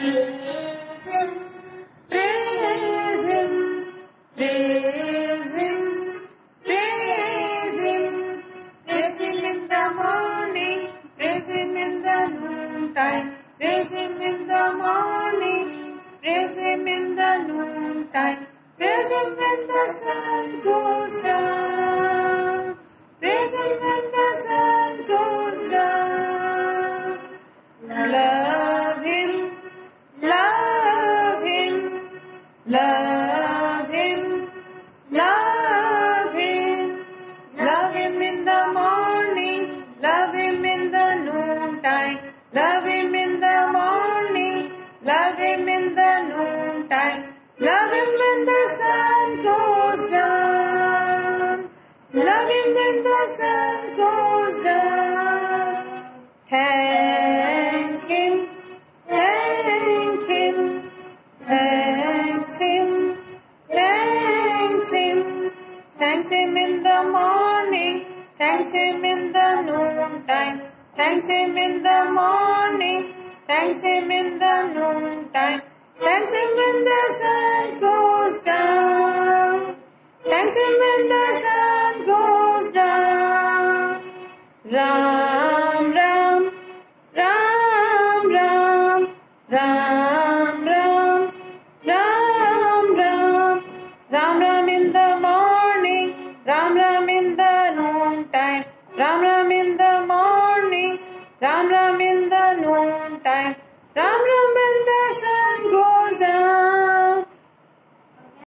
praise Him, praise Him, praise Him, praise Him in the morning, praise Him in the noontime, praise Him in the morning, praise Him in the noontime, praise Him when the sun goes down, praise Him when the sun goes down. Love Him, love Him, love Him, love Him, love Him in the morning, love Him in the noontime, love Him in the morning, love Him in the noontime, love Him when the sun goes down, love Him when the sun goes down. Thank Him, thank Him, thanks Him, thanks Him, thanks Him in the morning, thanks Him in the noontime, thanks Him in the morning, thanks Him in the noontime, thanks Him when the sun goes down, thanks Him when the sun goes down. Ram, Ram, Ram, Ram, Ram, Ram, Ram, Ram, Ram, Ram in the morning, Ram, Ram in the noontime, Ram, Ram